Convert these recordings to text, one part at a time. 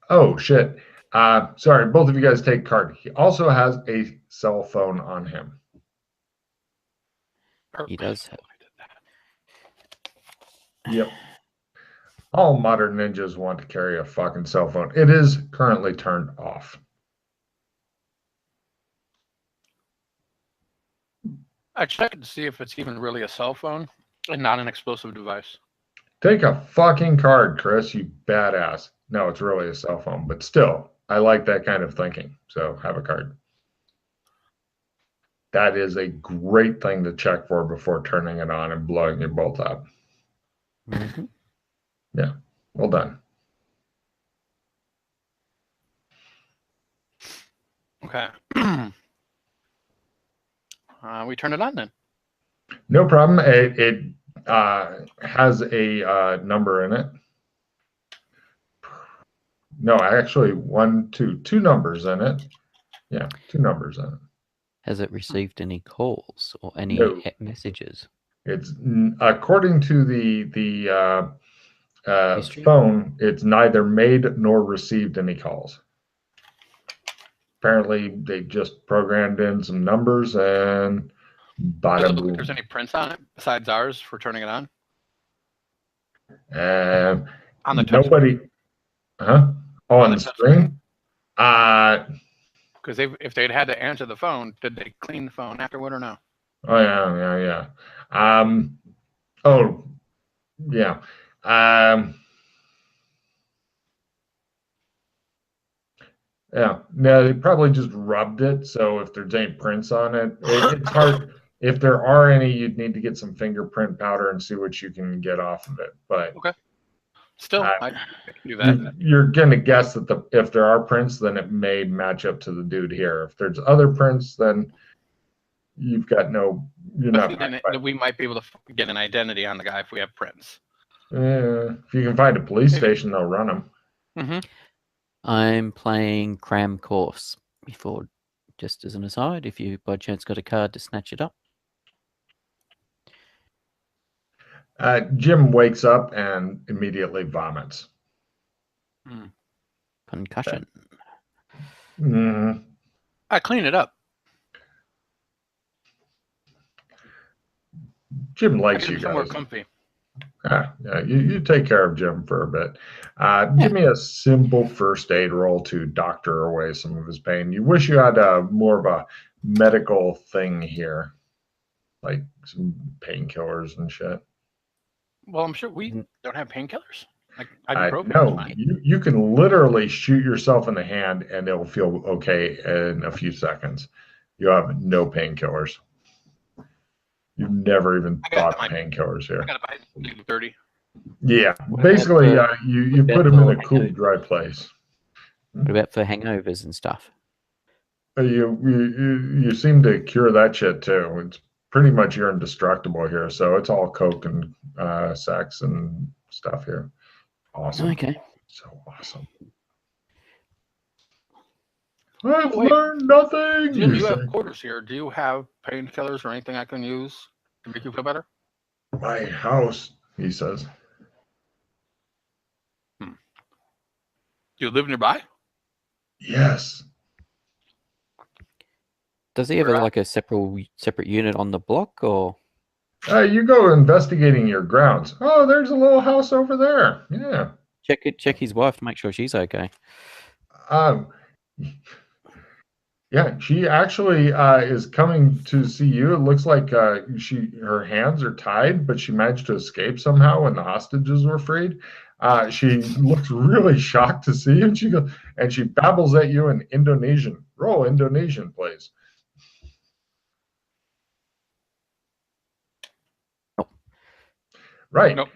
Oh shit. Sorry, both of you guys take card. He also has a cell phone on him. He does. Yep. All modern ninjas want to carry a fucking cell phone. It is currently turned off. I checked to see if it's even really a cell phone and not an explosive device. Take a fucking card, Chris, you badass. No, it's really a cell phone, but still, I like that kind of thinking. So have a card. That is a great thing to check for before turning it on and blowing your bolt up. Mm-hmm. Yeah, well done. Okay. We turn it on then. No problem. It has a number in it. No, actually, two numbers in it. Yeah, two numbers in it. Has it received any calls or any No. messages? It's according to the History? phone. It's neither made nor received any calls. Apparently, they just programmed in some numbers and bada Does it look boom. like there's any prints on it besides ours for turning it on? On the touch nobody, huh? Oh, on the touch screen? Because if they'd had to answer the phone, did they clean the phone afterward or no? Oh yeah. Oh yeah. Yeah. No, they probably just rubbed it. So if there's any prints on it, it's hard. If there are any, you'd need to get some fingerprint powder and see what you can get off of it. But okay. Still, I can do that. You're going to guess that if there are prints, then it may match up to the dude here. If there's other prints, then you've got you're not. We might be able to get an identity on the guy if we have prints. If you can find a police station, they'll run them. Mm-hmm. I'm playing Cram Course. Before, just as an aside, if you by chance got a card to snatch it up. Jim wakes up and immediately vomits. Concussion. I clean it up. Jim likes you guys. More comfy. Yeah, you take care of Jim for a bit. Give me a simple first aid roll to doctor away some of his pain. You wish you had more of a medical thing here, like some painkillers and shit. Well, I'm sure we don't have painkillers. Like no, you can literally shoot yourself in the hand and it will feel okay in a few seconds. You have no painkillers. You've never even thought of painkillers here. I got to buy 30. Yeah, basically, you put them in a cool, dry place. What about for hangovers and stuff? You seem to cure that shit too. It's pretty much you're indestructible here, so it's all coke and sex and stuff here. Awesome. Okay. So awesome. I've learned nothing. Jim, you have quarters here. Do you have painkillers or anything I can use to make you feel better? My house, he says. Do you live nearby? Yes. Does he have like a separate unit on the block, or? You go investigating your grounds. Oh, there's a little house over there. Yeah. Check his wife to make sure she's okay. Yeah, she actually is coming to see you. It looks like her hands are tied, but she managed to escape somehow when the hostages were freed. She looks really shocked to see you, and she babbles at you in Indonesian. Roll Indonesian, please. Right. Nope.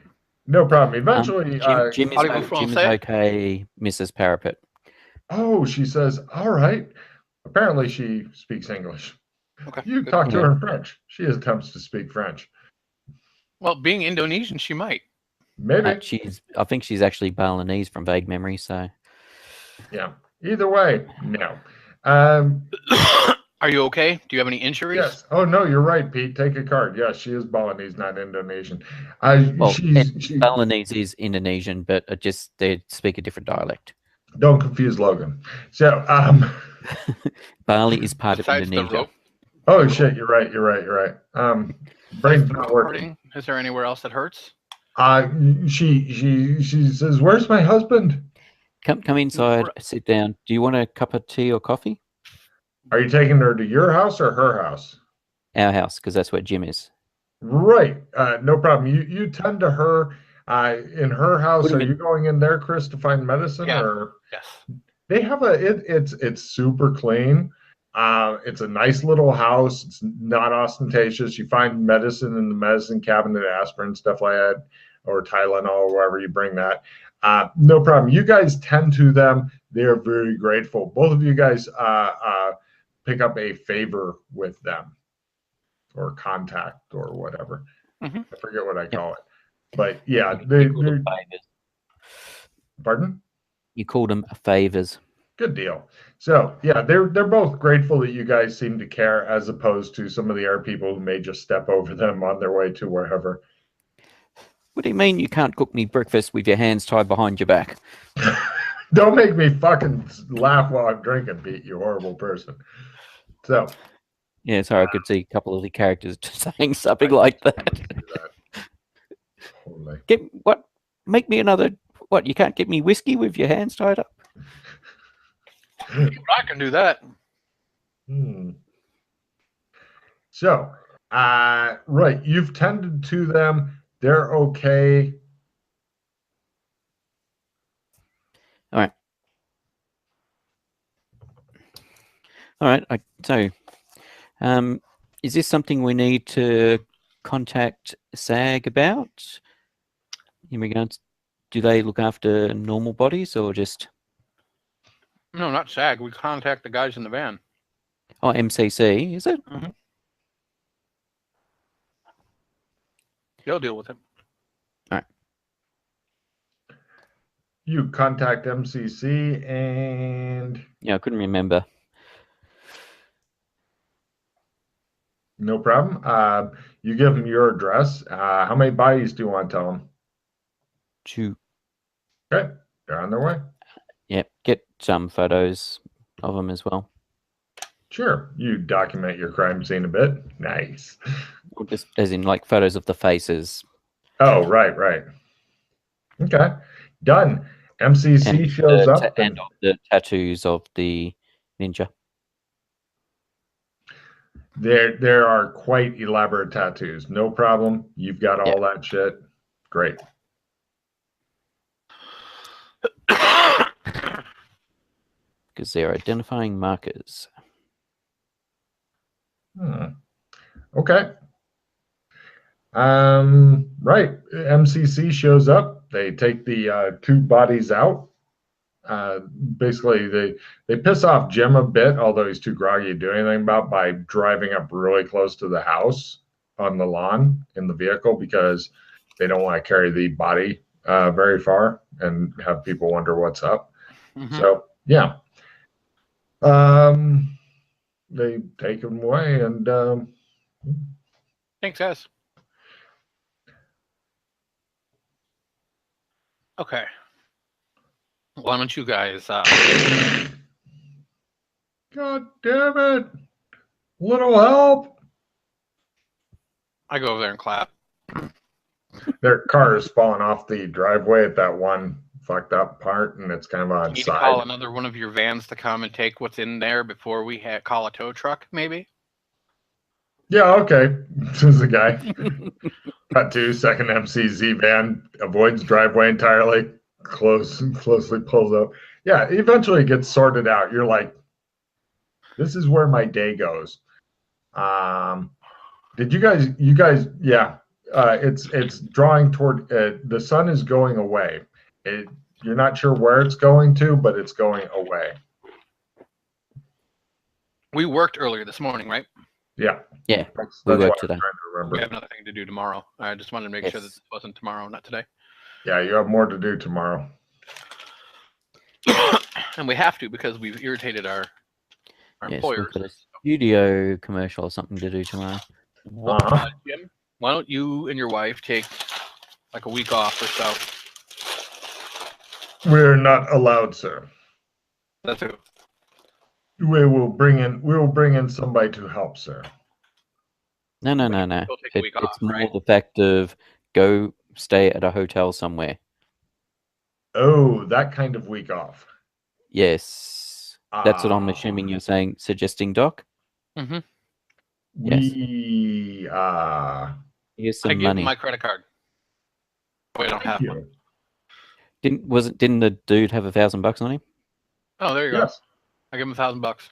No problem. Eventually, Jim is okay, Mrs. Parapet. Oh, she says, all right. Apparently, she speaks English. Okay. You talk to her in French. She attempts to speak French. Well, being Indonesian, she might. Maybe. I think she's actually Balinese from vague memory, so. Yeah. Either way, no. Are you okay? Do you have any injuries? Yes. Oh, no, you're right, Pete. Take a card. Yes, she is Balinese, not Indonesian. Balinese is Indonesian, but they speak a different dialect. Don't confuse Logan. So, Barley is part of Besides the Indonesia. rope. oh shit, you're right. Brain's not working. Hurting, is there anywhere else that hurts? She says, "Where's my husband? Come inside, sit down. Do you want a cup of tea or coffee? Are you taking her to your house or her house?" Our house, because that's where Jim is. Right. No problem. You tend to her. In her house, are you going in there, Chris, to find medicine? Yeah. Or Yes. they have it's super clean. It's a nice little house. It's not ostentatious. You find medicine in the medicine cabinet, aspirin, stuff like that, or Tylenol, or wherever you bring that. No problem. You guys tend to them. They're very grateful. Both of you guys pick up a favor with them, or contact, or whatever. Mm-hmm. I forget what I call it. But yeah, they're pardon? You called them favors. Good deal. So yeah, they're both grateful that you guys seem to care, as opposed to some of the other people who may just step over them on their way to wherever. What do you mean you can't cook me breakfast with your hands tied behind your back? Don't make me fucking laugh while I'm drinking, Pete, you horrible person. So yeah, sorry, I could see a couple of the characters saying something like that. Totally. Make me another. What? You can't get me whiskey with your hands tied up? I can do that. So, right, you've tended to them. They're okay. All right. So, is this something we need to contact SAG about? In regards, do they look after normal bodies or just? No, not SAG. We contact the guys in the van. Oh, MCC, is it? Mm-hmm. They'll deal with it. All right. You contact MCC and... Yeah, I couldn't remember. No problem. You give them your address. How many bodies do you want to tell them? 2. Okay, they're on their way. Yeah, get some photos of them as well. Sure. You document your crime scene a bit. Nice. Or just as in like photos of the faces. Oh, right. Okay, done. MCC shows up. And of the tattoos of the ninja. There are quite elaborate tattoos. No problem. You've got all that shit. Great. Because they're identifying markers. Okay. Right. MCC shows up. They take the 2 bodies out. Basically, they piss off Jim a bit, although he's too groggy to do anything about, by driving up really close to the house on the lawn in the vehicle, because they don't want to carry the body very far and have people wonder what's up. Mm-hmm. So yeah, they take him away and thanks, guys. Okay. Why don't you guys God damn it. Little help. I go over there and clap. Their car is falling off the driveway at that one fucked up part, and it's kind of on you need side. To call another one of your vans to come and take what's in there before we call a tow truck, maybe? Yeah, okay. This is the guy. Cut to second MCZ van, avoids driveway entirely, closely pulls up. Yeah, eventually it gets sorted out. You're like, this is where my day goes. Did you guys, yeah. It's drawing toward, the sun is going away. You're not sure where it's going to, but it's going away. We worked earlier this morning, right? Yeah. Yeah, that's we worked today. We have nothing to do tomorrow. I just wanted to make sure that this wasn't tomorrow, not today. Yeah, you have more to do tomorrow. And we have to, because we've irritated our employers. We've got a studio commercial or something to do tomorrow. Jim, why don't you and your wife take like a week off or so? We're not allowed, sir. That's who. We will bring in somebody to help, sir. No. We'll take a week It's off, more right? the fact of go stay at a hotel somewhere. Oh, that kind of week off. Yes. That's what I'm Ah. assuming you're saying, suggesting, Doc. Mm-hmm. Yes. We Here's I some give him money. my credit card. Wait, I don't thank have one. you. Didn't the dude have $1,000 on him? Oh, there you go. Yes. I give him $1,000.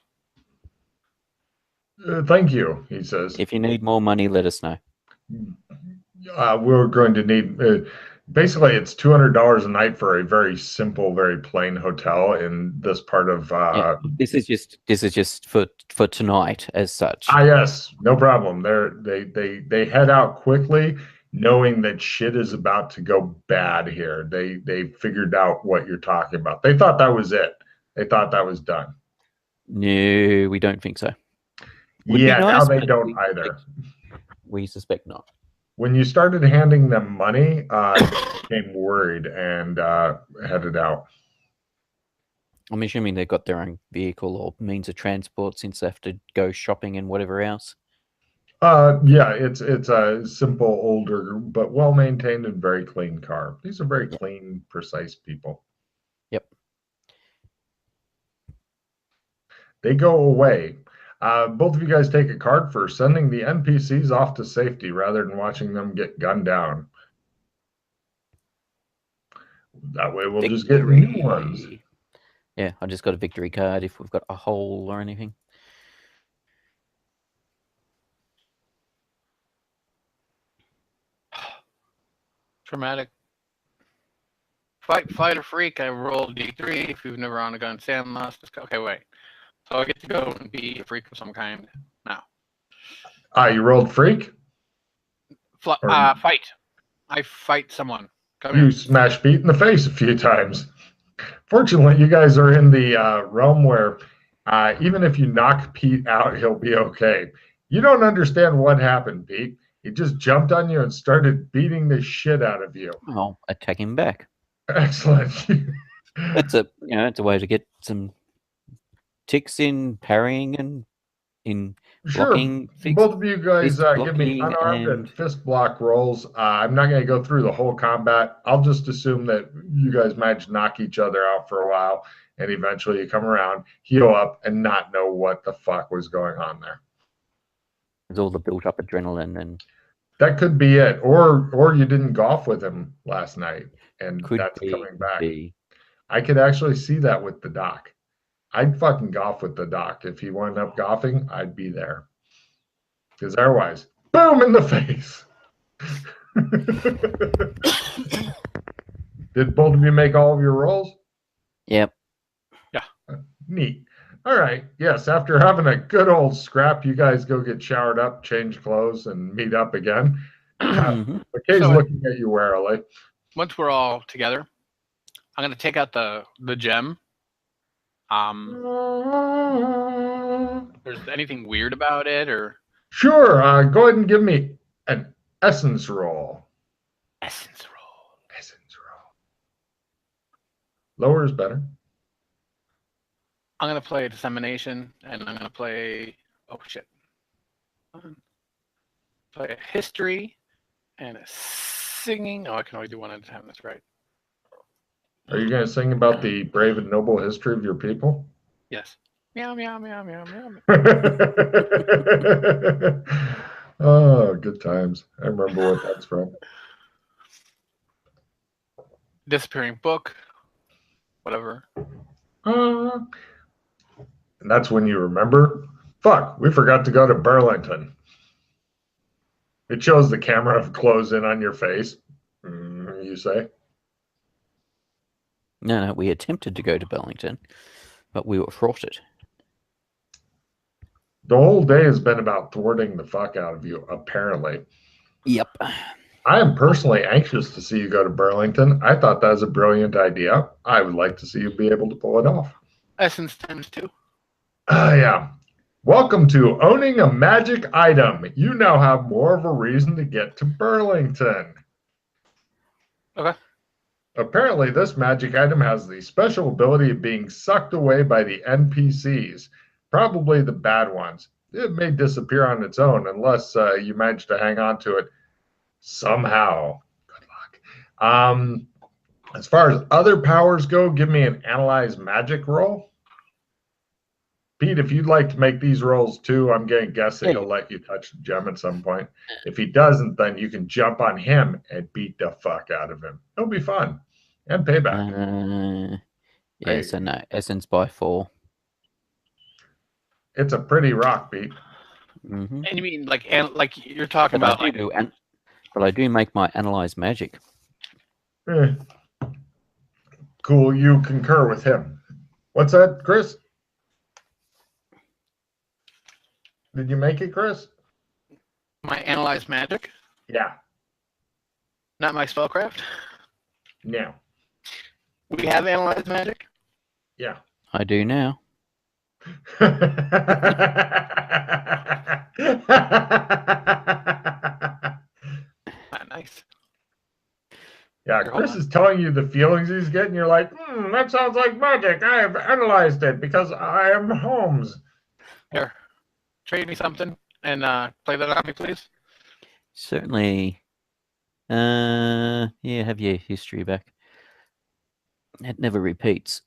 Thank you, he says. If you need more money, let us know. We're going to need basically it's $200 a night for a very simple, very plain hotel in this part of Yeah. This is just for tonight as such. yes, no problem. They head out quickly, knowing that shit is about to go bad here. They figured out what you're talking about. They thought that was it. They thought that was done. No, we don't think so. Would be Yeah, now nice, they but don't either. we suspect not. When you started handing them money, they became worried and headed out. I'm assuming they've got their own vehicle or means of transport since they have to go shopping and whatever else. Yeah, it's a simple, older, but well maintained and very clean car. These are very clean, precise people. Yep. They go away. Both of you guys take a card for sending the NPCs off to safety rather than watching them get gunned down. That way we'll just get new ones. Yeah, I just got a victory card if we've got a hole or anything. Traumatic. Fight or freak. I rolled D3. If you've never owned a gun, Sam must. Okay, wait. So I get to go and be a freak of some kind now. You rolled freak? Fight. I fight someone. Come You here. smash Pete in the face a few times. Fortunately, you guys are in the realm where even if you knock Pete out, he'll be okay. You don't understand what happened, Pete. He just jumped on you and started beating the shit out of you. I'll attack him back. Excellent. It's a way to get some ticks in parrying and in Sure. blocking. Both of you guys fist give me blocking unarmed and and fist block rolls. I'm not going to go through the whole combat. I'll just assume that you guys managed to knock each other out for a while, and eventually you come around, heal up, and not know what the fuck was going on there. there's all the built up adrenaline and That could be it, or you didn't golf with him last night, and could that's be, coming back. be. I could actually see that with the doc. I'd fucking golf with the doc. If he wound up golfing, I'd be there. Because otherwise, boom in the face. Did both of you make all of your rolls? Yep. Yeah. Neat. All right. Yes, after having a good old scrap, you guys go get showered up, change clothes, and meet up again. Mhm. McKay's So- looking at you warily. Once we're all together, I'm gonna take out the gem. There's anything weird about it, or Sure. Go ahead and give me an essence roll. essence roll? Essence roll. Lower is better. I'm gonna play dissemination, and I'm gonna play play a history and a singing. Oh, I can only do one at a time. That's right. Are you going to sing about the brave and noble history of your people? Yes. Meow meow meow meow meow. Oh, good times. I remember what that's from. Disappearing book. Whatever. And that's when you remember, fuck, we forgot to go to Burlington. It shows the camera close in on your face, you say. No, we attempted to go to Burlington, but we were thwarted. The whole day has been about thwarting the fuck out of you, apparently. Yep. I am personally anxious to see you go to Burlington. I thought that was a brilliant idea. I would like to see you be able to pull it off. Essence times 2. Yeah. Welcome to Owning a Magic Item. You now have more of a reason to get to Burlington. Okay. Apparently, this magic item has the special ability of being sucked away by the NPCs, probably the bad ones. It may disappear on its own unless you manage to hang on to it somehow. Good luck. As far as other powers go, give me an analyze magic roll. Pete, if you'd like to make these rolls too, I'm going to guess that Yeah. he'll let you touch the gem at some point. If he doesn't, then you can jump on him and beat the fuck out of him. It'll be fun and payback. Yeah, so no, essence by 4. It's a pretty rock, Pete. Mm-hmm. And you mean like you're talking But about like but I do make my analyze magic. Eh. Cool, you concur with him. What's that, Chris? Did you make it, Chris? my analyze magic, Yeah. not my spellcraft? No. We have analyze magic. Yeah. I do now. Nice. Yeah, Chris is telling you the feelings he's getting. You're like, that sounds like magic. I have analyzed it because I am Holmes. Here, trade me something and play that on me, please. Certainly. Yeah, have your history back. It never repeats.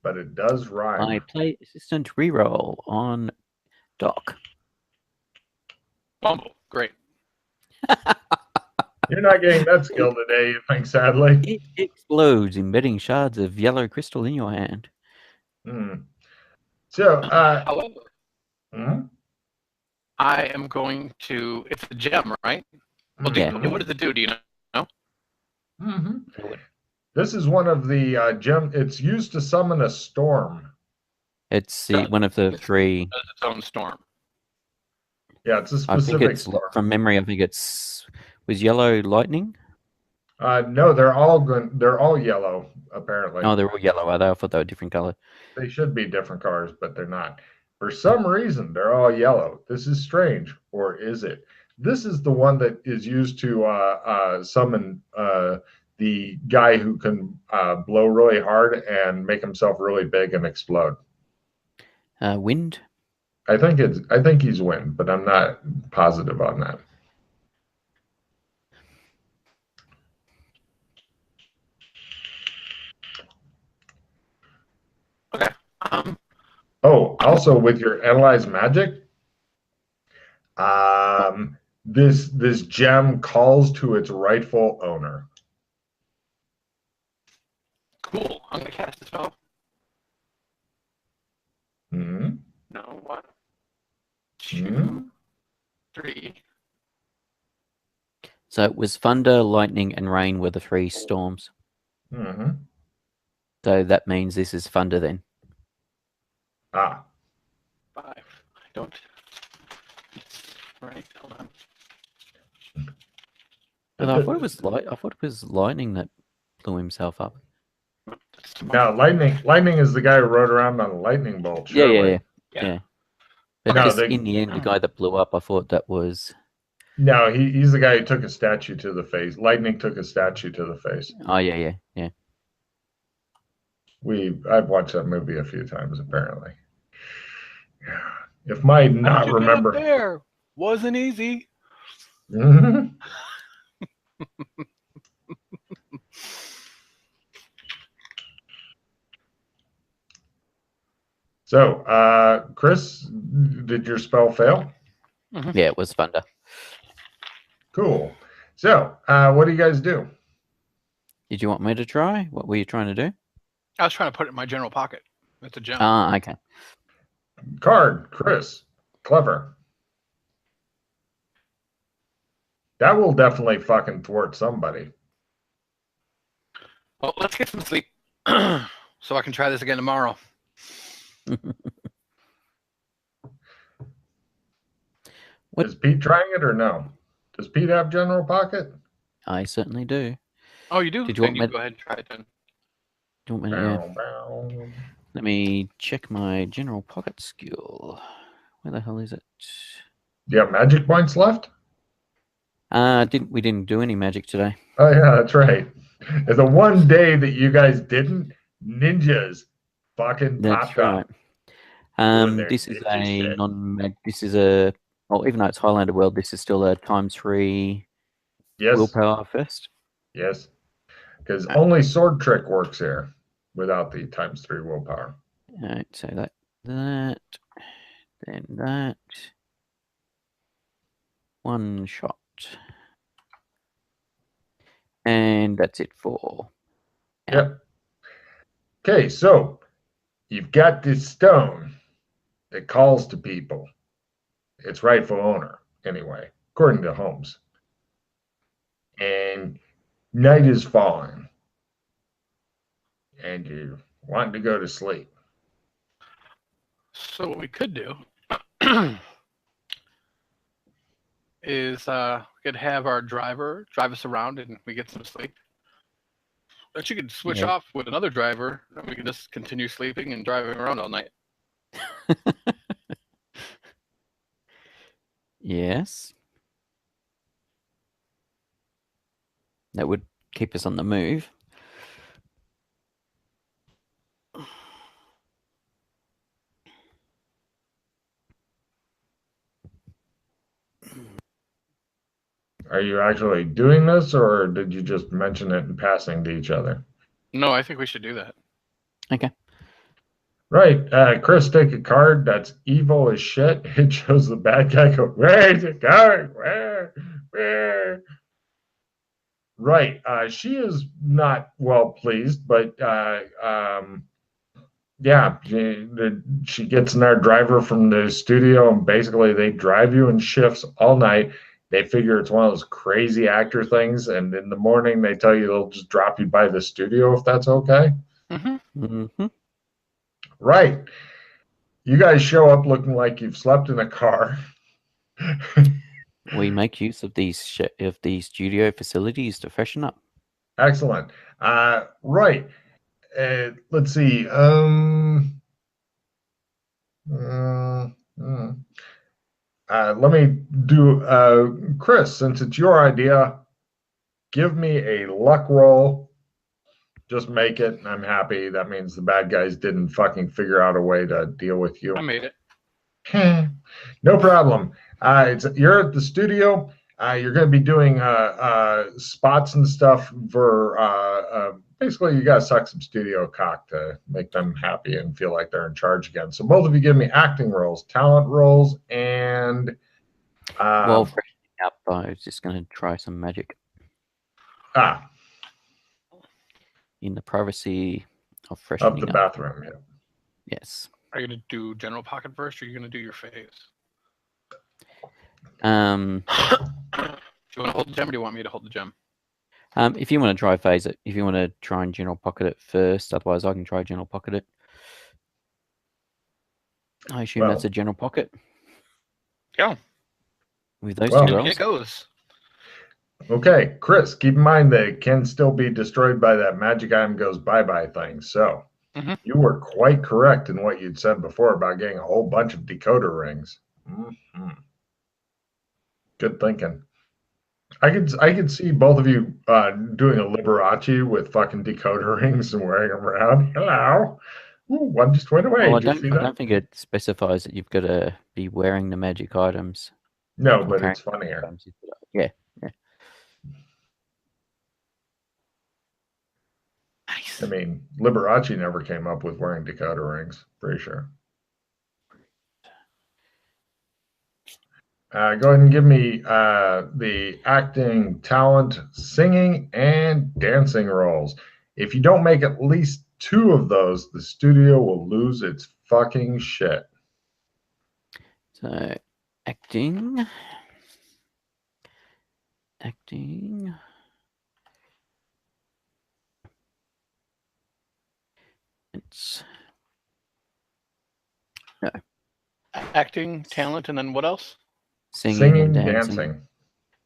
But it does rhyme. I play assistant reroll on Doc. Bumble, great. You're not getting that skill today, you think, sadly. It explodes, embedding shards of yellow crystal in your hand. So, however, I am going to. It's a gem, right? Well, Yeah. what does it do? Do you know? This is one of the gem. It's used to summon a storm. It's one of the 3. It does its own storm. Yeah, it's a I think specific it's storm. from memory. I think was yellow lightning. No, they're all good. They're all yellow, apparently. No, they're all yellow. Are they? I thought they were different color. They should be different colors, but they're not. For some reason, they're all yellow. This is strange, or is it? This is the one that is used to summon the guy who can blow really hard and make himself really big and explode. Wind. I think he's wind, but I'm not positive on that. Okay. Oh, also with your analyze magic, this gem calls to its rightful owner. Cool. I'm gonna cast a spell. No, 1, 2, 3. So it was thunder, lightning, and rain were the 3 storms. So that means this is thunder then. 5. I don't. Right. Hold on. I thought it was lightning that blew himself up. No, lightning is the guy who rode around on a lightning bolt. Surely. Yeah. But No, in the end, the guy that blew up, I thought that was. No, he's the guy who took a statue to the face. Lightning took a statue to the face. Oh yeah. I've watched that movie a few times, apparently. If my not remember there wasn't easy. So, Chris, did your spell fail? Yeah, it was thunder. Cool. So, what do you guys do? Did you want me to try? What were you trying to do? I was trying to put it in my general pocket. That's a gem. Ah, okay. Card, Chris. Clever. That will definitely fucking thwart somebody. Well, let's get some sleep so I can try this again tomorrow. Is Pete trying it or no? Does Pete have general pocket? I certainly do. Oh, you do? Did you Then want me go ahead and try it then. Do you want me to, Let me check my general pocket skill. Where the hell is it? Do you have magic points left? We didn't do any magic today. Oh yeah, that's right. The one day that you guys didn't, ninjas fucking That's popped right. up doing their This is ninja a shit. non-mag. This is a well, even though it's Highlander world, this is still a ×3 Yes, willpower first. yes. Because Ah. only sword trick works here without the ×3 willpower. All right, so that, then that, one shot, and that's it for. Yep. Okay, so you've got this stone that calls to people. Its rightful owner, anyway, according to Holmes. And night is falling, and you want to go to sleep. So what we could do is we could have our driver drive us around and we get some sleep. But you could switch off with another driver and we can just continue sleeping and driving around all night. Yes. That would keep us on the move. Are you actually doing this, or did you just mention it in passing to each other? No, I think we should do that. Okay. Right. Chris, take a card that's evil as shit. It shows the bad guy go, where is it going? Where? Right. She is not well pleased, but yeah, she gets in our driver from the studio, and basically they drive you in shifts all night. They figure it's one of those crazy actor things, and in the morning they tell you they'll just drop you by the studio if that's okay. Mm-hmm. Mm-hmm. Right. You guys show up looking like you've slept in a car. We make use of these studio facilities to freshen up. Excellent. Right. Let's see. Let me do Chris, since it's your idea, give me a luck roll. Just make it, and I'm happy. That means the bad guys didn't fucking figure out a way to deal with you. I made it. No problem. You're at the studio. You're going to be doing spots and stuff for basically you got to suck some studio cock to make them happy and feel like they're in charge again. So both of you give me acting roles, talent roles, and Well, freshening up, I was just going to try some magic in the privacy of freshening of the up. bathroom. Yeah. Yes. Are you going to do general pocket first, or are you going to do your face? Um, Do you want to hold the gem, or do you want me to hold the gem? If you want to try phase it, if you want to try and general pocket it first, otherwise I can try general pocket it. I assume that's a general pocket. Yeah. With those two rolls. It goes. Okay, Chris, keep in mind that it can still be destroyed by that magic item goes bye-bye thing. So you were quite correct in what you'd said before about getting a whole bunch of decoder rings. Good thinking. I could see both of you doing a Liberace with fucking decoder rings and wearing them around. Hello. Ooh, one just went away. Well, I Did you see don't think it specifies that you've got to be wearing the magic items. No, but it's funnier. Yeah. Nice. I mean, Liberace never came up with wearing decoder rings, pretty sure. Go ahead and give me the acting, talent, singing, and dancing roles. If you don't make at least 2 of those, the studio will lose its fucking shit. So, acting. No. Acting, talent, and then what else? Singing and dancing.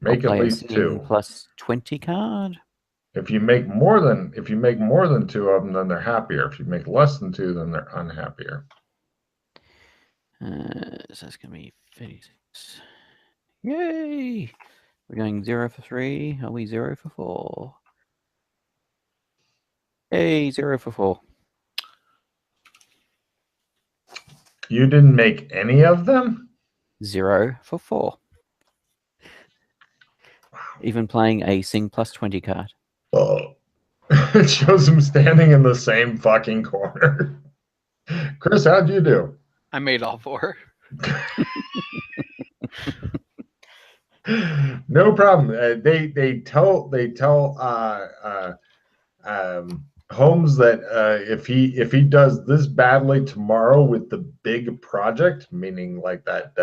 Make at least 2 plus 20 card. If you make more than 2 of them, then they're happier. If you make less than 2, then they're unhappier. So it's gonna be 36. Yay! We're going 0 for 3. Are we 0 for 4? Hey, 0 for 4. You didn't make any of them? 0 for 4. Wow. Even playing a Sing plus 20 card. Oh. It shows him standing in the same fucking corner. Chris, how'd you do? I made all 4. No problem. They tell Holmes that if he does this badly tomorrow with the big project, meaning like that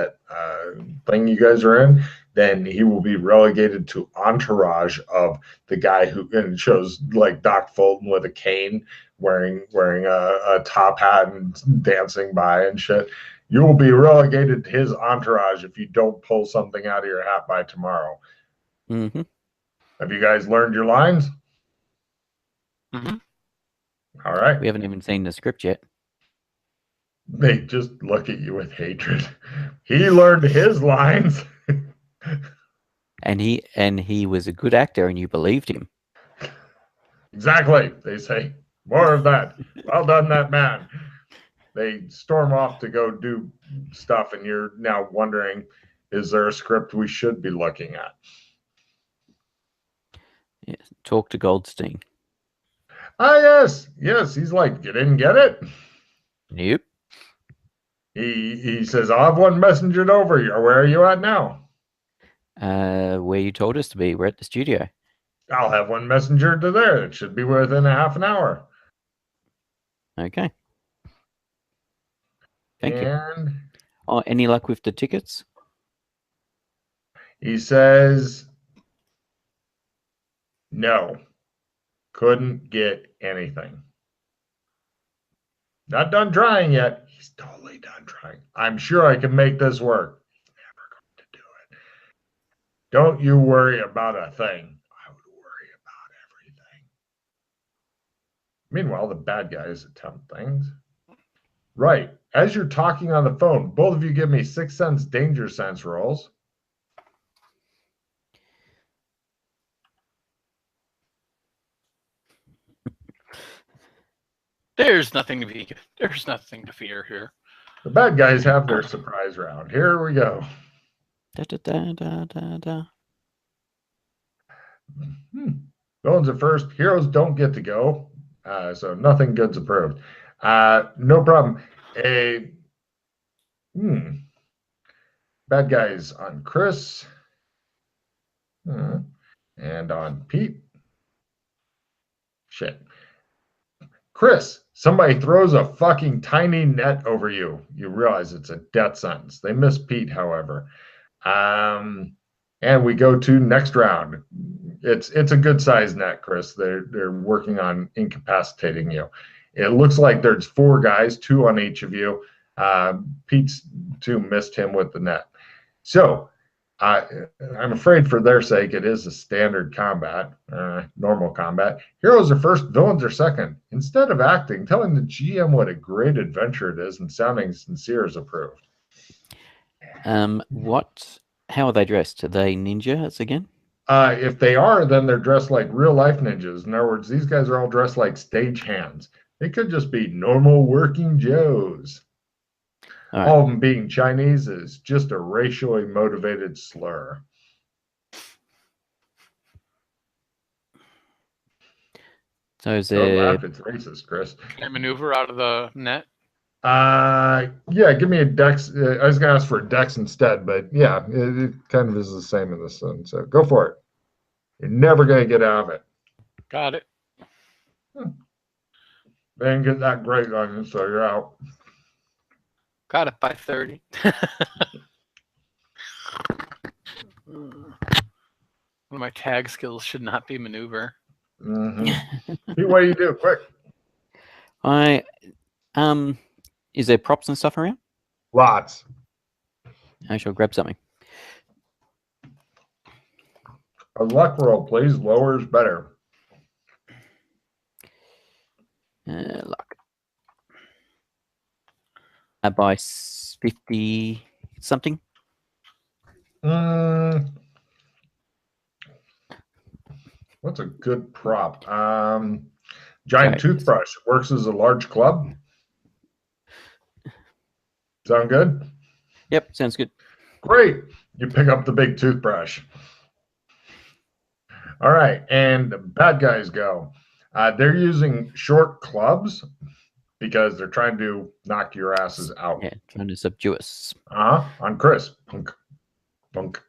thing you guys are in, then he will be relegated to entourage of the guy who, and it shows like Doc Fulton with a cane, wearing a top hat and dancing by and shit. You will be relegated to his entourage if you don't pull something out of your hat by tomorrow. Mm-hmm. Have you guys learned your lines? Mm-hmm. All right. We haven't even seen the script yet. They just look at you with hatred. He learned his lines. And he was a good actor, and you believed him. Exactly. They say, more of that. Well done, that man. They storm off to go do stuff, and you're now wondering, is there a script we should be looking at? Yeah. Talk to Goldstein. Ah, yes. Yes. He's like, you didn't get it? Nope. He says, I'll have one messengered over. Where are you at now? Where you told us to be. We're at the studio. I'll have one messenger to there. It should be within a half an hour. Okay. Thank you. And Oh, any luck with the tickets? he says, no, couldn't get anything. Not done trying yet. He's totally done trying. I'm sure I can make this work. He's never going to do it. Don't you worry about a thing. I would worry about everything. Meanwhile, the bad guys attempt things. Right. As you're talking on the phone, both of you give me 6 sense danger sense rolls. There's nothing to fear here. The bad guys have their surprise round. Here we go. Da, da, da, da, da, da. Villains are first. Heroes don't get to go. So nothing good's approved. No problem. Bad guys on Chris. And on Pete. Shit. Chris, somebody throws a fucking tiny net over you. You realize it's a death sentence. They miss Pete, however. And we go to next round. It's a good sized net, Chris. They're working on incapacitating you. It looks like there's 4 guys, 2 on each of you. Pete's 2 missed him with the net. So I'm afraid for their sake, it is a standard combat, normal combat. Heroes are first, villains are second. Instead of acting, telling the GM what a great adventure it is and sounding sincere is approved. How are they dressed? Are they ninjas again? If they are, then they're dressed like real life ninjas. In other words, these guys are all dressed like stagehands. They could just be normal working Joes. All of them being Chinese is just a racially motivated slur. So is Don't there... laugh, it's racist, Chris. Can I maneuver out of the net? Yeah, give me a dex. I was gonna ask for a dex instead, but yeah, it kind of is the same in this one. So go for it. You're never gonna get out of it. Got it. They didn't get that great on you, so you're out. Got it by 30. One of my tag skills should not be maneuver. See what you do, quick. Is there props and stuff around? Lots. I shall grab something. A luck roll, please. Lower is better. Luck. By 50 something. What's a good prop? Giant Giant. toothbrush. Works as a large club. Sound good? Yep, sounds good. Great. You pick up the big toothbrush. All right, and the bad guys go. They're using short clubs because they're trying to knock your asses out. Yeah, trying to subdue us. On Chris. Punk. Punk.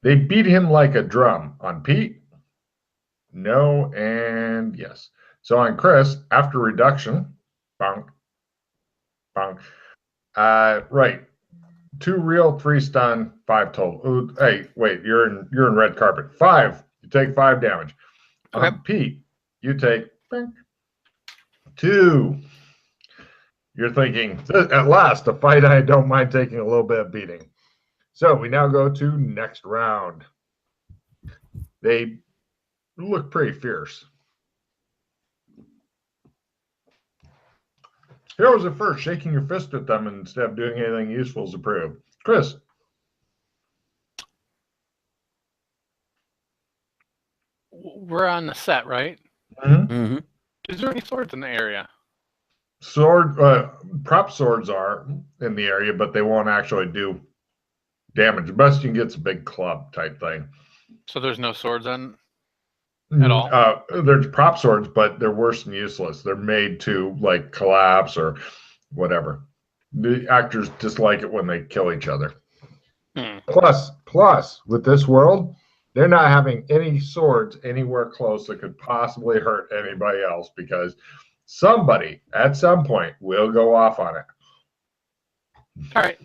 They beat him like a drum. On Pete? No and yes. So on Chris, after reduction, bonk, bonk. Right. 2 real, 3 stun, 5 total. Ooh, hey, wait, you're in red carpet. 5. You take 5 damage. Okay. Pete, you take 2. You're thinking, at last, a fight I don't mind taking a little bit of beating. So we now go to next round. They look pretty fierce. Heroes at first, shaking your fist at them instead of doing anything useful is approved. Chris. We're on the set, right? Mm-hmm. Is there any swords in the area? Prop swords are in the area, but they won't actually do damage. The best you can get's a big club type thing. So there's no swords on at all? There's prop swords, but they're worse than useless. They're made to like collapse or whatever. The actors dislike it when they kill each other. Plus, with this world, they're not having any swords anywhere close that could possibly hurt anybody else because somebody at some point will go off on it. All right.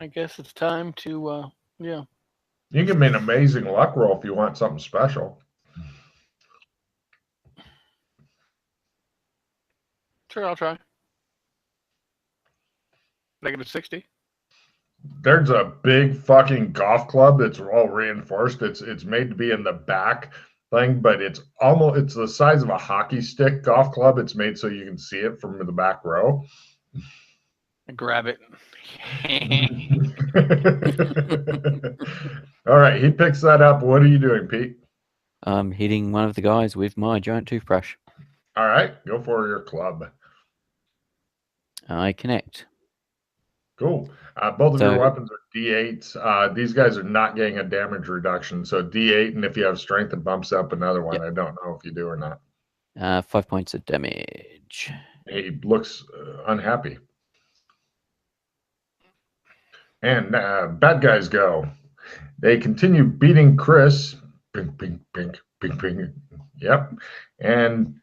I guess it's time to, yeah. You can give me an amazing luck roll if you want something special. Sure, I'll try. -60. There's a big fucking golf club that's all reinforced. It's made to be in the back thing, but it's the size of a hockey stick golf club. It's made so you can see it from the back row. Grab it. All right, he picks that up. What are you doing, Pete? I'm hitting one of the guys with my giant toothbrush. All right, go for your club. I connect. Cool. Both of your weapons are D8s. These guys are not getting a damage reduction, so D8, and if you have strength, it bumps up another one. Yep. I don't know if you do or not. 5 points of damage. He looks unhappy. And bad guys go. They continue beating Chris. Ping, ping, ping, ping, ping. Yep. And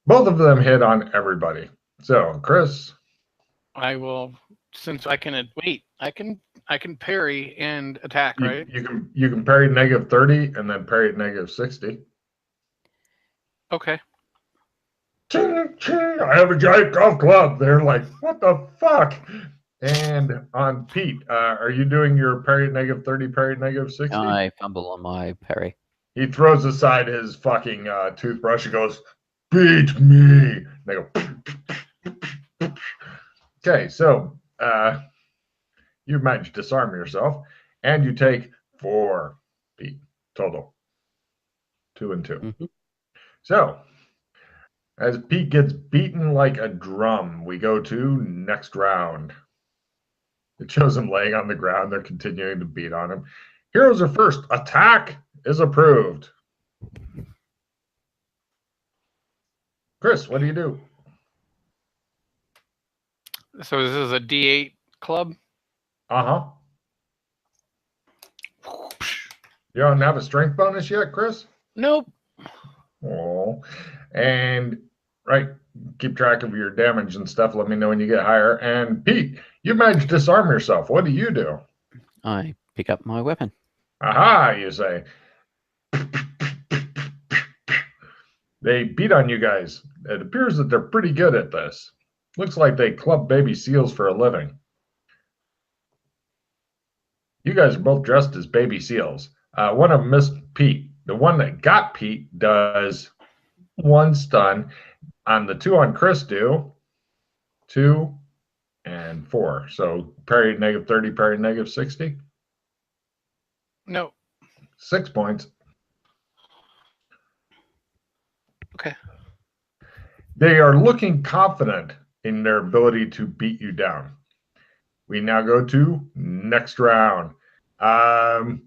both of them hit on everybody. So, Chris. I will, since I can wait, I can parry and attack, right? You can parry -30 and then parry at -60. Okay. Ching, ching, I have a giant golf club. They're like, what the fuck? And on Pete, are you doing your parry at -30, parry at -60? I fumble on my parry. He throws aside his fucking toothbrush and goes, beat me. And they go, okay, so you manage to disarm yourself, and you take 4 Pete total. 2 and 2. Mm-hmm. So, as Pete gets beaten like a drum, we go to next round. It shows him laying on the ground. They're continuing to beat on him. Heroes are first. Attack is approved. Chris, what do you do? So this is a D8 club? Uh-huh. You don't have a strength bonus yet, Chris? Nope. Oh. And, right, keep track of your damage and stuff. Let me know when you get higher. And Pete, you managed to disarm yourself. What do you do? I pick up my weapon. Aha, you say. They beat on you guys. It appears that they're pretty good at this. Looks like they club baby seals for a living. You guys are both dressed as baby seals. One of them missed Pete. The one that got Pete does 1 stun. On the 2 on Chris do 2 and 4. So parry -30, parry -60. No. 6 points. Okay. They are looking confident in their ability to beat you down. We now go to next round. I'm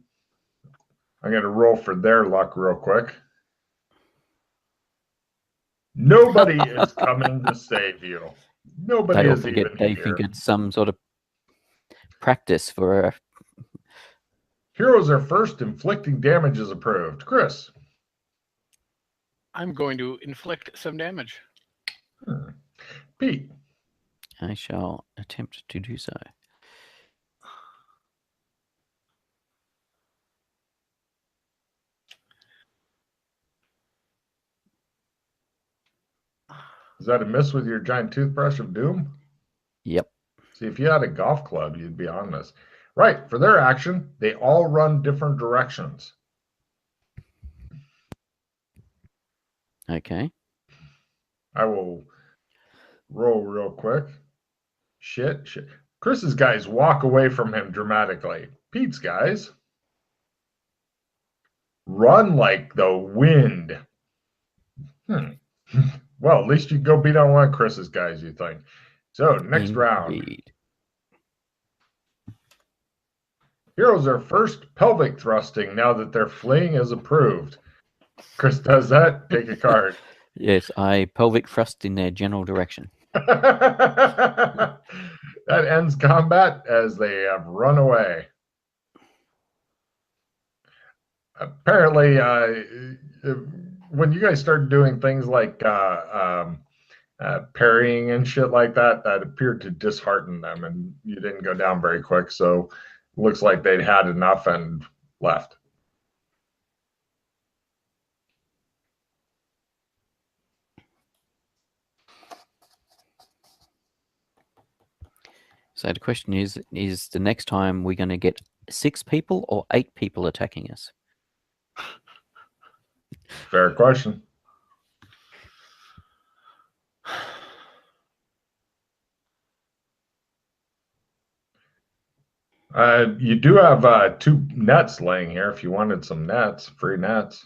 going to roll for their luck real quick. Nobody is coming to save you. Nobody is even they here. think it's some sort of practice for Heroes are first. Inflicting damage is approved. Chris. I'm going to inflict some damage. Pete. I shall attempt to do so. Is that a miss with your giant toothbrush of doom? Yep. See, if you had a golf club, you'd be on this. Right. For their action, they all run different directions. Okay. I will roll real quick. Shit. Chris's guys walk away from him dramatically. Pete's guys run like the wind. Well, at least you go beat on one of Chris's guys, you think. So, next round. Indeed. Heroes are first pelvic thrusting now that their fleeing is approved. Chris does that. Take a card. Yes, I pelvic thrust in their general direction. That ends combat as they have run away. Apparently, when you guys started doing things like parrying and shit like that, that appeared to dishearten them, and you didn't go down very quick. So, looks like they'd had enough and left. So the question is the next time we're going to get 6 people or 8 people attacking us? Fair question. You do have 2 nets laying here if you wanted some nets, free nets.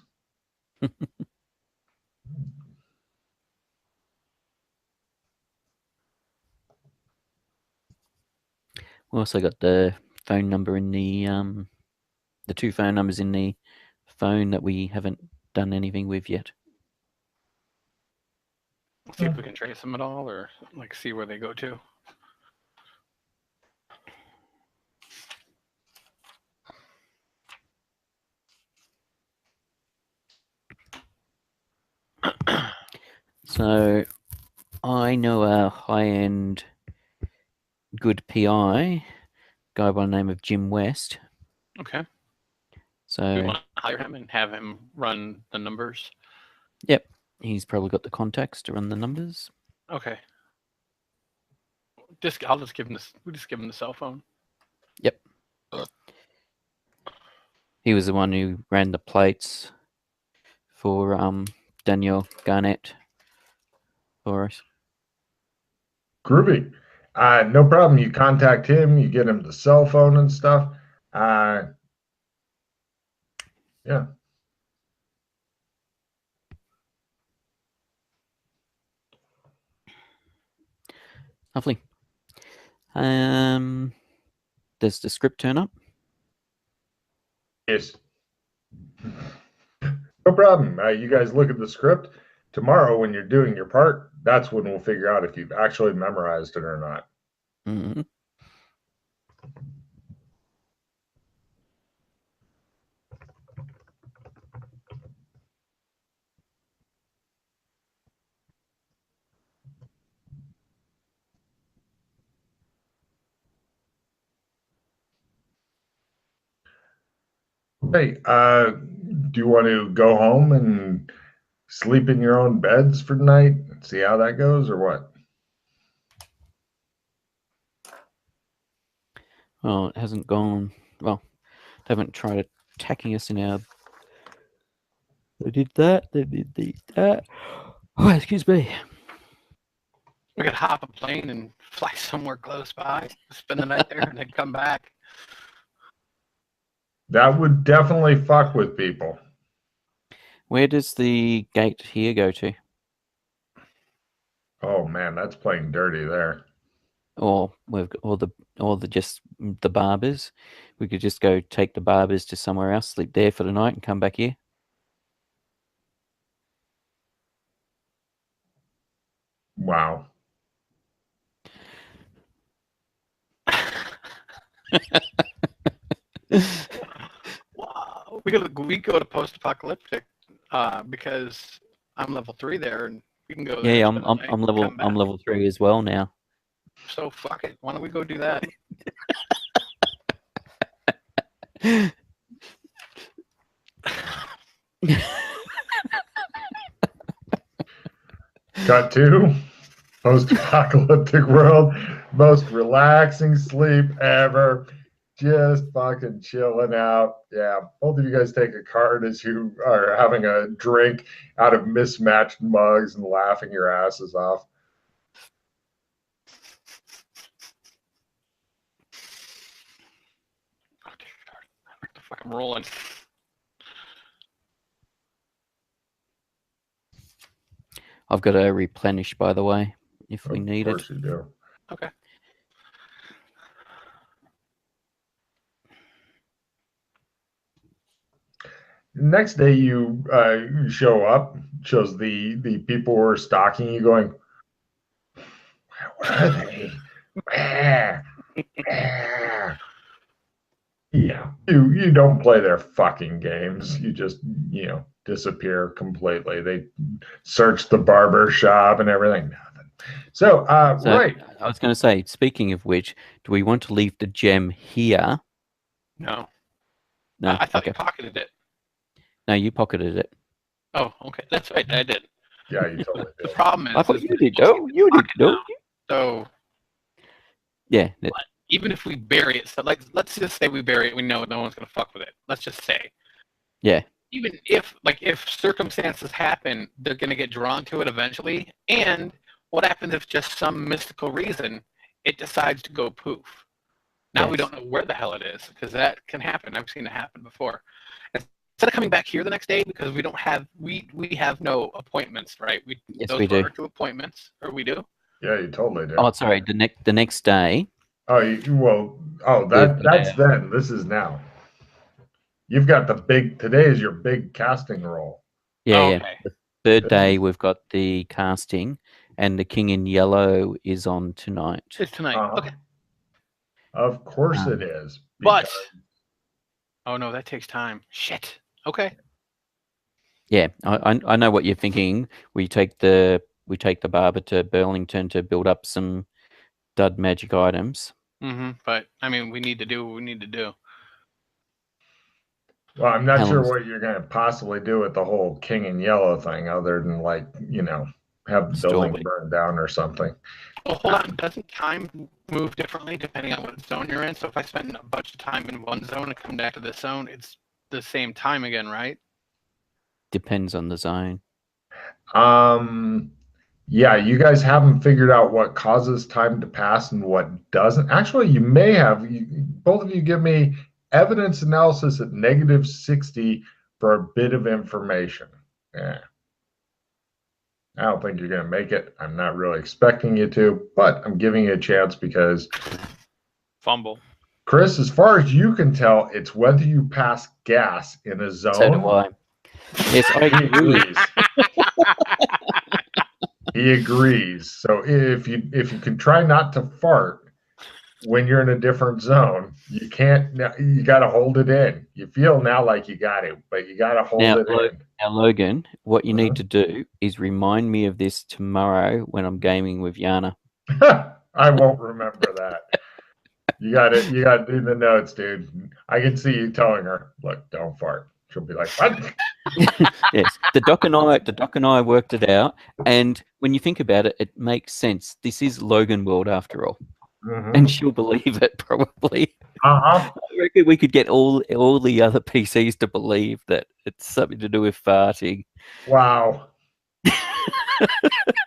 We also got the phone number in the 2 phone numbers in the phone that we haven't done anything with yet. See if we can trace them at all, or like see where they go to. So I know a high-end good PI guy by the name of Jim West. Okay. So We want to hire him and have him run the numbers. Yep, he's probably got the contacts to run the numbers. Okay. I'll just give him this. We just give him the cell phone. Yep. He was the one who ran the plates for Daniel Garnett for us. Groovy. No problem. You contact him, you get him the cell phone and stuff. Yeah. Lovely. Does the script turn up? Yes. No problem. You guys look at the script. Tomorrow, when you're doing your part, that's when we'll figure out if you've actually memorized it or not. Mm-hmm. Hey, do you want to go home and sleep in your own beds for the night and see how that goes, or what? Well, it hasn't gone. Well, they haven't tried attacking us in our. They did that. They did that. Oh, excuse me. We could hop a plane and fly somewhere close by, spend the night there, and then come back. That would definitely fuck with people. Where does the gate here go to? Oh man, that's playing dirty there. Or we've got or the just the barbers. We could just go take the barbers to somewhere else, sleep there for the night, and come back here. Wow. Wow. We go to post-apocalyptic because I'm level 3 there, and we can go there. Yeah, spend the night, I'm come level back. 3 as well now. So fuck it. Why don't we go do that? Cut to post-apocalyptic world, most relaxing sleep ever. Just fucking chilling out. Yeah, both of you guys take a card as you are having a drink out of mismatched mugs and laughing your asses off. Oh, dear God. I like the fucking rolling. I've got to replenish, by the way, if we need Of it. course you do. Okay. Next day, you show up, shows the people who are stalking you, going, "Where are they? Where? Where?" Yeah, you don't play their fucking games. You just disappear completely. They search the barber shop and everything. Nothing. So So right. I was going to say, speaking of which, do we want to leave the gem here? No. No. I thought Okay. you pocketed it. No, you pocketed it. Oh, okay. That's right. I did. Yeah, you totally The did. problem is, I thought is you did. No, you did. No. so Yeah. even if we bury it, so like let's just say we bury it, we know no one's gonna fuck with it. Let's just say. Yeah. Even if circumstances happen, they're gonna get drawn to it eventually. And what happens if just some mystical reason it decides to go poof? Now we Yes. don't know where the hell it is, because that can happen. I've seen it happen before. Instead of coming back here the next day, because we don't have we have no appointments, right? Yes, Those we were do. our 2 appointments, or we do. Yeah, you totally do. Oh, sorry. The next day. Oh, We've that's then. This is now. You've got the big. Today is your big casting role. Yeah, Oh, yeah. okay. The third This day is we've got the casting, and the King in Yellow is on tonight. It's tonight. Okay. Of course it is. But oh no, that takes time. Shit. Okay. Yeah, I know what you're thinking. We take the barber to Burlington to build up some dud magic items. But I mean, we need to do what we need to do. Well, I'm not sure Helen's what you're going to possibly do with the whole King in Yellow thing, other than have the building story. burned down or something. Oh, hold on. Doesn't time move differently depending on what zone you're in? So if I spend a bunch of time in one zone and come back to this zone, it's the same time again, right? Depends on the zone. Yeah, you guys haven't figured out what causes time to pass and what doesn't. Actually, you may have. Both of you give me evidence analysis at -60 for a bit of information. Yeah. I don't think you're going to make it. I'm not really expecting you to, but I'm giving you a chance because, Fumble. Chris, as far as you can tell, it's whether you pass gas in a zone. So do I. Yes, I He agree. agrees. He agrees. So if you can try not to fart when you're in a different zone, you can't. You got to hold it in. You feel now like you got it, but you got to hold it in. Now, Logan, what you need to do is remind me of this tomorrow when I'm gaming with Yana. I won't remember that. You got it. You got to do the notes, dude. I can see you telling her, "Look, don't fart." She'll be like, "What?" Yes, the doc and I worked it out, and when you think about it, it makes sense. This is Logan World after all, and she'll believe it probably. I reckon we could get all the other PCs to believe that it's something to do with farting. Wow.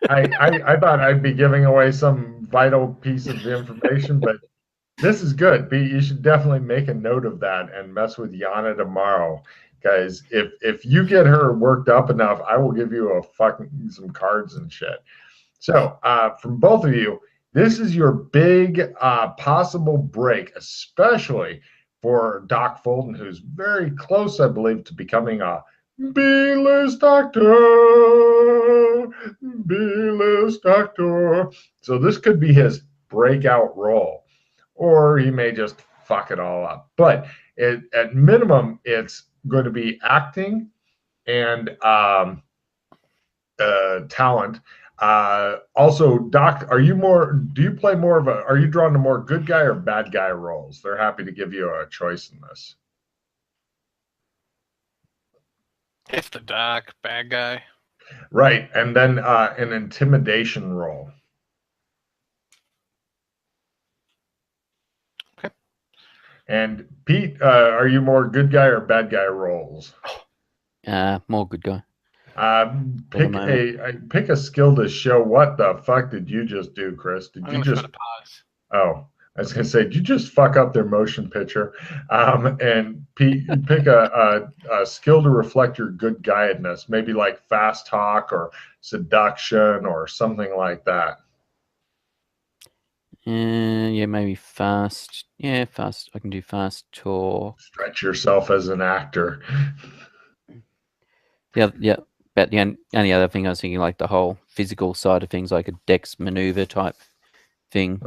I thought I'd be giving away some vital piece of information, but This is good. Pete, you should definitely make a note of that and mess with Yana tomorrow. Guys, if you get her worked up enough, I will give you some cards and shit. So, from both of you, this is your big possible break, especially for Doc Fulton, who's very close, I believe, to becoming a B-list actor. B-list actor. So this could be his breakout role, or he may just fuck it all up. But at minimum, it's going to be acting and talent. Also, Doc, are you do you play more of are you drawn to more good guy or bad guy roles? They're happy to give you a choice in this. It's the Doc, bad guy. Right. And then an intimidation role. Okay. And Pete, are you more good guy or bad guy roles? More good guy. Pick a skill to show. What the fuck did you just do, Chris? Did I'm you gonna just try to pause. Oh, I was gonna say, did you just fuck up their motion picture? And Pete, pick a skill to reflect your good guy-edness, maybe like fast talk or seduction or something like that. Yeah, maybe fast. Yeah, fast. I can do fast talk. Stretch yourself as an actor. Yeah. But the only other thing I was thinking, like the whole physical side of things, like a dex maneuver type thing.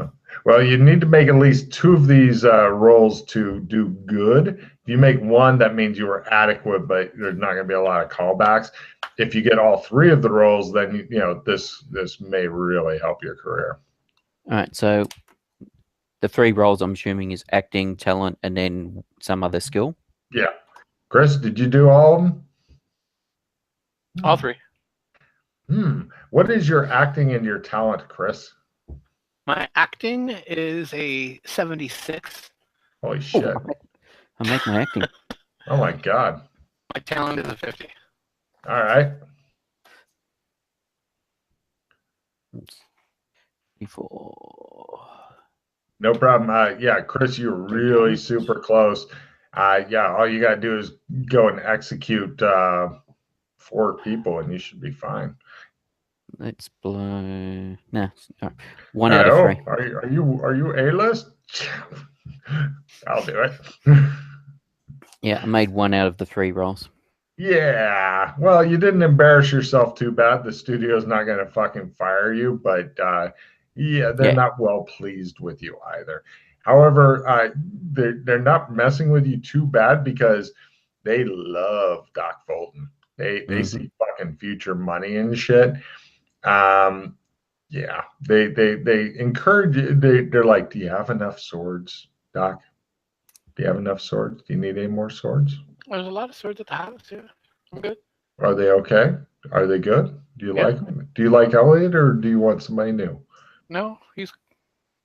Well, you need to make at least 2 of these roles to do good. If you make 1, that means you were adequate, but there's not going to be a lot of callbacks. If you get all 3 of the roles, then this may really help your career. All right, so the 3 roles I'm assuming is acting, talent, and then some other skill. Yeah, Chris, did you do all of them? All 3. What is your acting and your talent, Chris? My acting is a 76. Holy shit. I make my acting. Oh my God. My talent is a 50. All right. Before. No problem. Yeah, Chris, you're really super close. Yeah, all you got to do is go and execute 4 people and you should be fine. Let's blow. Nah, 1 out of 3. Are you A-list? I'll do it. Yeah, I made 1 out of the 3 roles. Yeah. Well, you didn't embarrass yourself too bad. The studio's not going to fucking fire you, but yeah, they're not well pleased with you either. However, they're not messing with you too bad because they love Doc Fulton. They see fucking future money and shit. Yeah, they encourage you. They're like, do you have enough swords, Doc? Do you have enough swords? Do you need any more swords? There's a lot of swords at the house. Yeah, I'm good. Are they okay? Are they good? Do you like them? Do you like Elliot or do you want somebody new? No, he's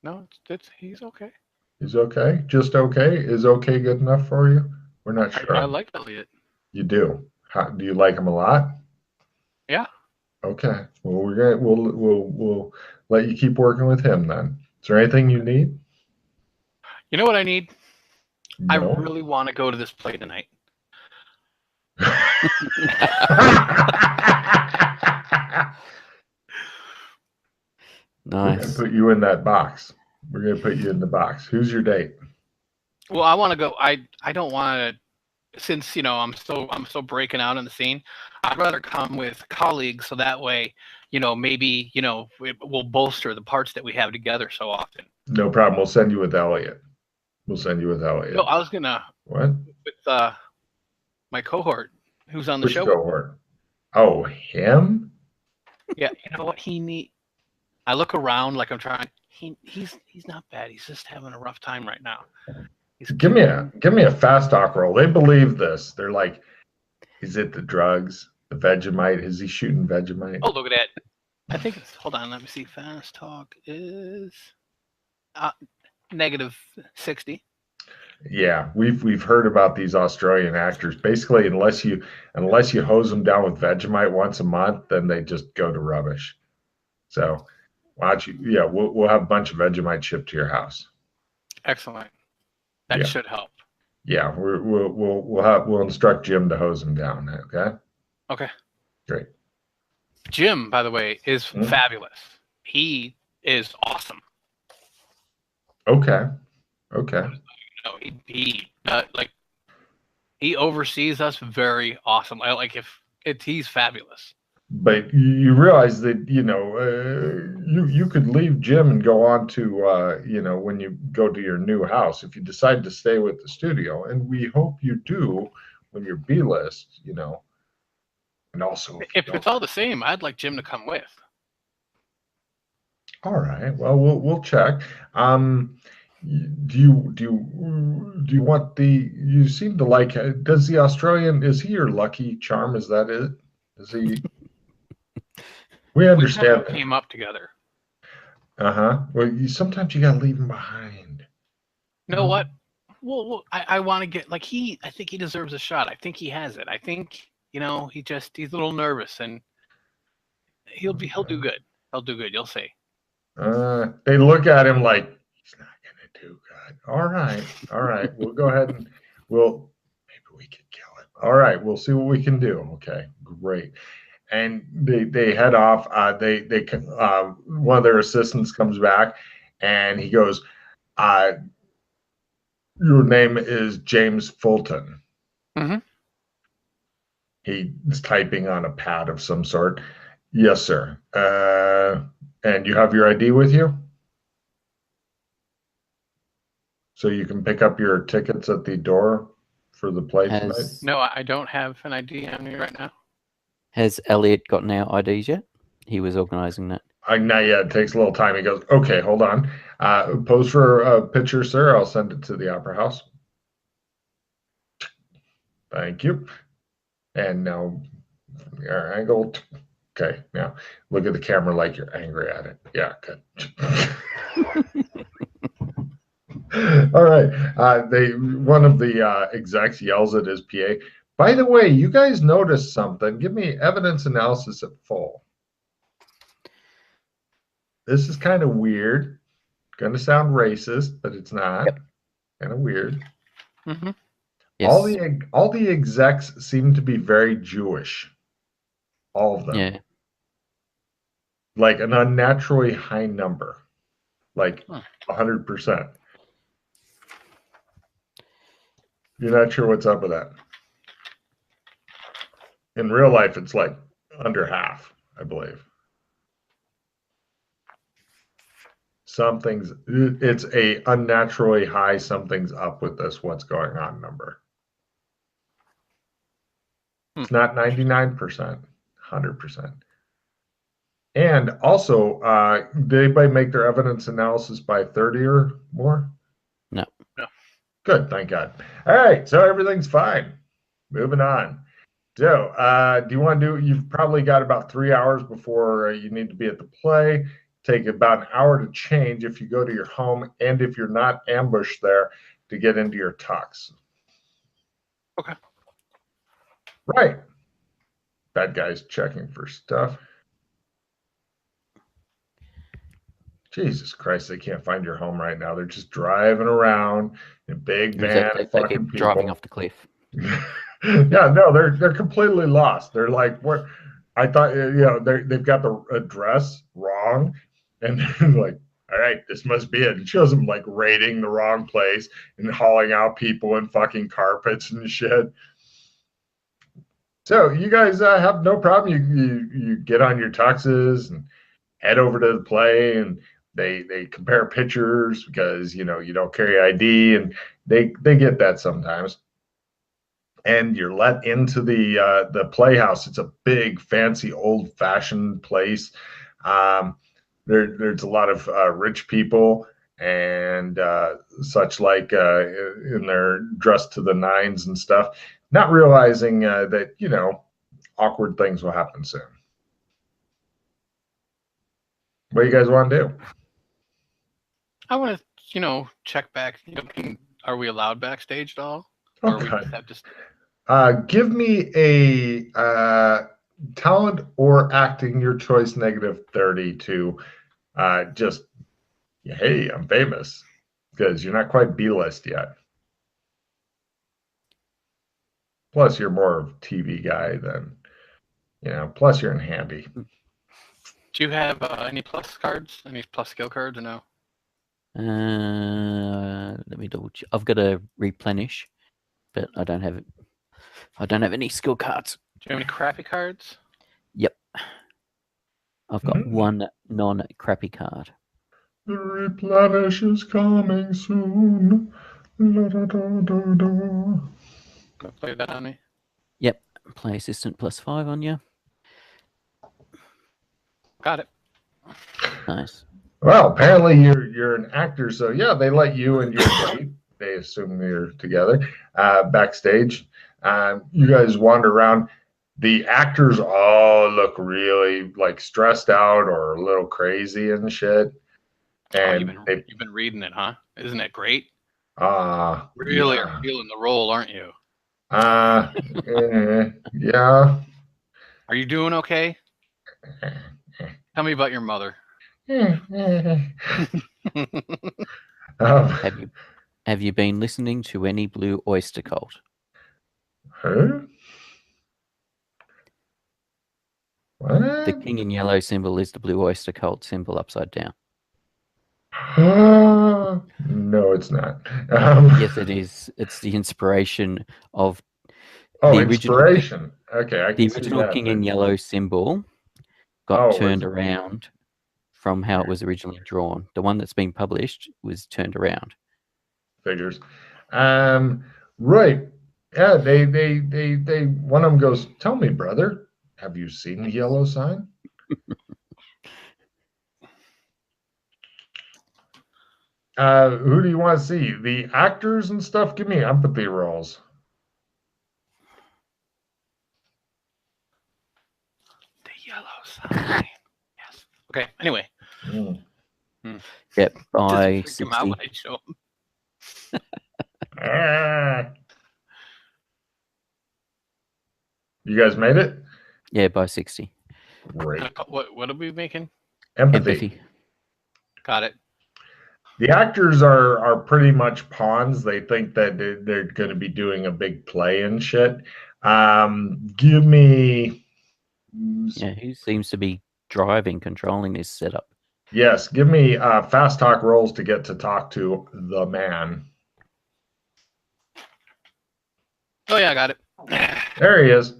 okay. He's okay. Just okay. Is okay good enough for you? We're not sure. I like Elliot. You do. Do you like him a lot? Yeah. Okay. Well, we'll let you keep working with him then. Is there anything you need? You know what I need? No? I really want to go to this play tonight. Nice. We're gonna put you in that box. We're gonna put you in the box. Who's your date? Well, I want to go. I don't want to, since I'm still breaking out in the scene. I'd rather come with colleagues so that way, maybe it will bolster the parts that we have together so often. No problem. We'll send you with Elliot. We'll send you with Elliot. No, I was gonna What? with my cohort who's on the Which show. cohort? Oh, him? Yeah, you know what he need. I look around like I'm trying. He's not bad. He's just having a rough time right now. Give me a fast talk roll. They believe this. They're like, is it the drugs, the Vegemite? Is he shooting Vegemite? Oh, look at that. I think it's. Hold on. Let me see. Fast talk is -60. Yeah, we've heard about these Australian actors. Basically, unless you hose them down with Vegemite once a month, then they just go to rubbish. So, why don't you? Yeah, we'll have a bunch of Vegemite shipped to your house. Excellent. That Yeah. should help. Yeah, we'll instruct Jim to hose him down. Okay. Okay. Great. Jim, by the way, is Hmm? fabulous. He is awesome. Okay. Okay. No, he oversees us very awesome. He's fabulous. But you realize that you could leave Jim and go on to when you go to your new house if you decide to stay with the studio, and we hope you do when you're B-list, and also If it's all the same, I'd like Jim to come with. All right. Well, we'll check. Do you want the? You seem to like. Does the Australian? Is he your lucky charm? Is that it? Is he? We understand. We kind of came up together. Uh-huh. Well, sometimes you gotta leave him behind. You know what? Well, I want to get I think he deserves a shot. I think he has it. I think he's a little nervous, and he'll do good. He'll do good. You'll see. They look at him like he's not gonna do good. All right. We'll go ahead and maybe we can kill him. All right, we'll see what we can do. Okay, great. And they head off. One of their assistants comes back, and he goes, "Your name is James Fulton." Mm-hmm. He's typing on a pad of some sort. Yes, sir. And you have your ID with you? So you can pick up your tickets at the door for the play tonight? No, I don't have an ID on me right now. Has Elliot gotten our IDs yet? He was organising that. Not yet. It takes a little time. He goes, okay, hold on. Pose for a picture, sir. I'll send it to the Opera House. Thank you. And now, your angle. Okay, now look at the camera like you're angry at it. Yeah, good. All right. One of the execs yells at his PA. By the way, you guys noticed something. Give me evidence analysis at full. This is kind of weird. Going to sound racist, but it's not. Yep. Kind of weird. Mm-hmm. Yes. All the execs seem to be very Jewish. All of them. Yeah. Like an unnaturally high number. Like 100%. You're not sure what's up with that. In real life, it's like under half, I believe. It's a unnaturally high something's up with this what's going on number. It's not 99%, 100%. And also, did anybody make their evidence analysis by 30 or more? No. Good, thank God. All right, so everything's fine. Moving on. So, do you want to you've probably got about 3 hours before you need to be at the play. Take about an hour to change if you go to your home and if you're not ambushed there to get into your tux. Okay. Right. Bad guys checking for stuff. Jesus Christ, they can't find your home right now. They're just driving around in a big van. They keep driving off the cliff. Yeah, no, they're completely lost. They're like, what? I thought, they've got the address wrong. And they're like, all right, this must be it. It shows them like raiding the wrong place and hauling out people and fucking carpets and shit. So you guys have no problem. You get on your tuxes and head over to the play, and they compare pictures because you don't carry ID, and they get that sometimes. And you're let into the playhouse. It's a big, fancy, old-fashioned place. There's a lot of rich people and such like, in their dressed to the nines and stuff, not realizing that awkward things will happen soon. What do you guys want to do? I want to, check back. Are we allowed backstage at all? Okay. Or we just have to... Give me a talent or acting, your choice, -30 to just, hey, I'm famous. because you're not quite B-list yet. Plus, you're more of a TV guy than, plus you're in handy. Do you have any plus cards? Any plus skill cards or no? Let me double check. I've got a replenish, but I don't have it. I don't have any skill cards. Do you have any crappy cards? Yep. I've got one non-crappy card. The replenish is coming soon. La, da, da, da, da. Play that on me. Yep. Play assistant +5 on you. Got it. Nice. Well, apparently you're an actor, so yeah, they let you and your date. They assume you're together backstage. You guys wander around. The actors all look really like stressed out or a little crazy and shit. And you've been reading it, huh? Isn't it great? Really are feeling the role, aren't you? Yeah. Are you doing okay? Tell me about your mother. Have you been listening to any Blue Oyster Cult? Huh? What? The king in yellow symbol is the Blue Oyster Cult symbol upside down. No, it's not. Yes, it is. It's the inspiration of the inspiration. Okay, I can the see original that, king in yellow symbol got turned around from how it was originally drawn. The one that's been published was turned around. Figures. Right. Yeah, they one of them goes, "Tell me, brother, have you seen the yellow sign?" Who do you want to see? The actors and stuff? Give me empathy rolls. The yellow sign. Yes. Okay. Anyway. Yep. By Just freak him out when I show him. You guys made it? Yeah, by 60. Great. What are we making? Empathy. Got it. The actors are pretty much pawns. They think that they're going to be doing a big play and shit. Give me... Yeah, who seems to be controlling this setup? Yes, give me fast talk rolls to get to talk to the man. Oh yeah, I got it. There he is.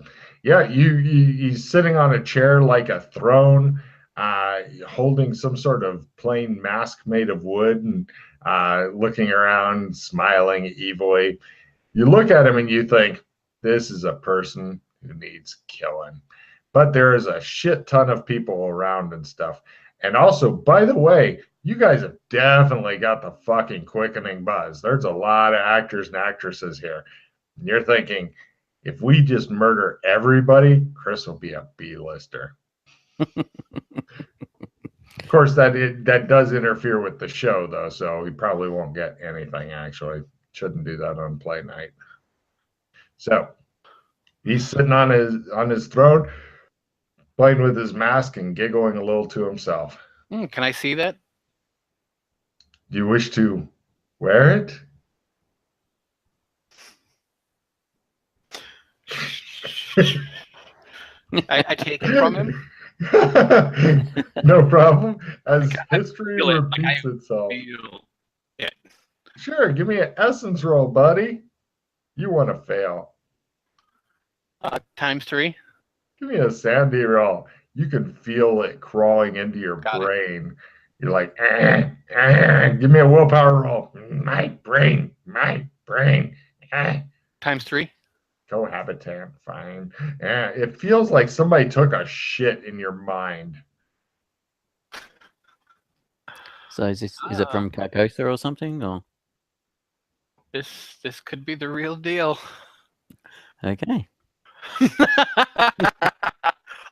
Yeah, he's sitting on a chair like a throne, holding some sort of plain mask made of wood and looking around, smiling evilly. You look at him and you think, this is a person who needs killing. But there is a shit ton of people around and stuff. And also, by the way, you guys have definitely got the fucking quickening buzz. There's a lot of actors and actresses here. And you're thinking, if we just murder everybody, Chris will be a B-lister. Of course, that does interfere with the show, though, so he probably won't get anything, actually. Shouldn't do that on play night. So, he's sitting on his throne, playing with his mask and giggling a little to himself. Can I see that? Do you wish to wear it? I take it from him. No problem. As history repeats itself. Yeah. Sure, give me an essence roll, buddy. You want to fail. ×3. Give me a sandy roll. You can feel it crawling into your brain. You're like, give me a willpower roll. My brain. ×3. Cohabitant, fine. It feels like somebody took a shit in your mind. So is it from Carcosa or something? Or this could be the real deal. Okay.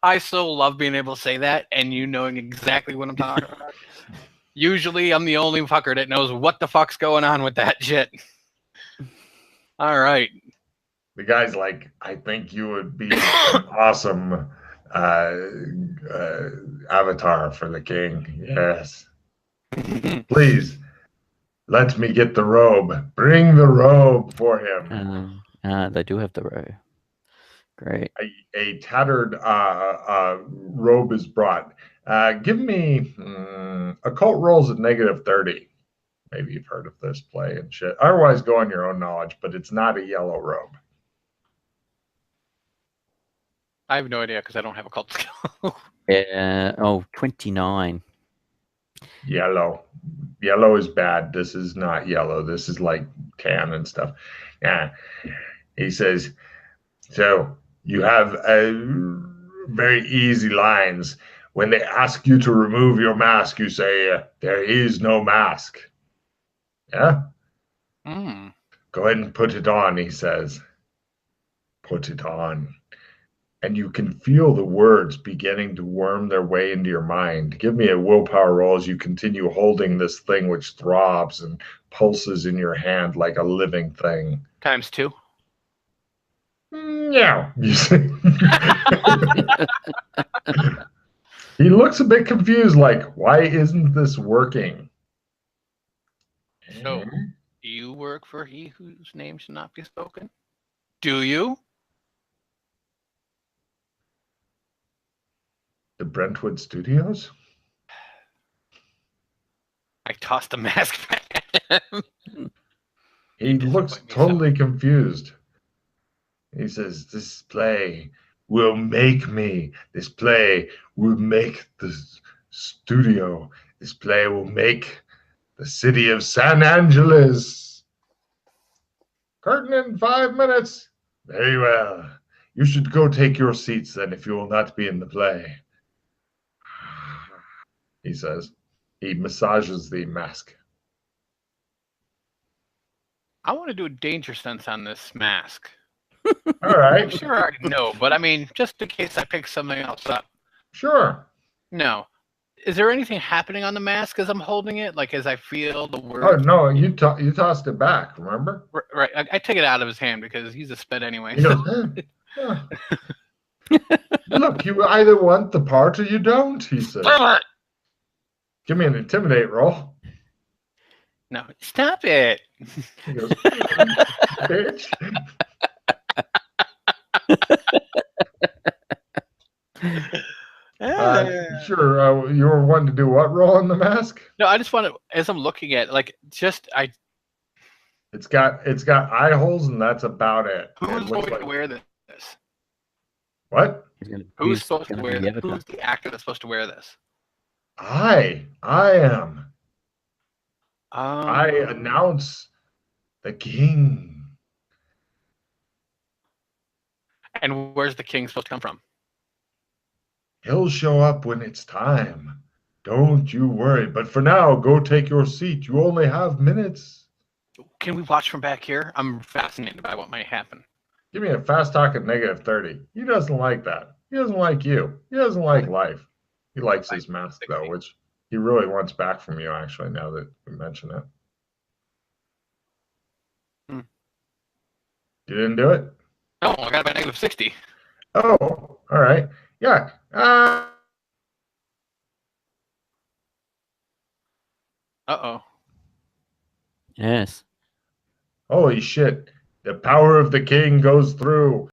I so love being able to say that and you knowing exactly what I'm talking about. Usually I'm the only fucker that knows what the fuck's going on with that shit. All right. The guy's like, I think you would be an awesome avatar for the king. Yes. Please Let me get the robe. Bring the robe for him. They do have the row. Great. A tattered robe is brought. Give me occult rolls at -30. Maybe you've heard of this play and shit. Otherwise, go on your own knowledge, but it's not a yellow robe. I have no idea because I don't have a cult skill. 29. Yellow. Yellow is bad. This is not yellow. This is like tan and stuff. Yeah. He says, so you have very easy lines. When they ask you to remove your mask, you say, there is no mask. Yeah? Go ahead and put it on, he says. Put it on. And you can feel the words beginning to worm their way into your mind. Give me a willpower roll as you continue holding this thing which throbs and pulses in your hand like a living thing. ×2. Yeah. You see? He looks a bit confused, like, why isn't this working? So, you work for he whose name should not be spoken? Do you? The Brentwood Studios? I tossed the mask back at him. He looks totally confused. He says, this play will make me. This play will make the studio. This play will make the city of San Angeles. Curtain in 5 minutes. Very well. You should go take your seats then if you will not be in the play. He says. He massages the mask. I want to do a danger sense on this mask. All right. I'm sure I already know, but I mean, just in case I pick something else up. Sure. No. Is there anything happening on the mask as I'm holding it? Like as I feel the word? Oh, no, you tossed it back, remember? Right. I take it out of his hand because he's a sped anyway. He goes, look, you either want the part or you don't, he says. Give me an intimidate roll. No, stop it. He goes, bitch. Sure, you were wanting to do what roll on the mask? No, I just want to, as I'm looking at it, like, It's got eye holes, and that's about it. Who's going to wear this? What? Who's supposed to wear this? Who's the actor that's supposed to wear this? I am. I I announce the king. And where's the king supposed to come from? He'll show up when it's time. Don't you worry. But for now, go take your seat. You only have minutes. Can we watch from back here? I'm fascinated by what might happen. Give me a fast talk at -30. He doesn't like that. He doesn't like you. He doesn't like life. He likes his mask, though, which he really wants back from you, actually, now that we mention it. You didn't do it? No, I got about -60. Oh, all right. Yeah. Uh-oh. Yes. Holy shit. The power of the king goes through.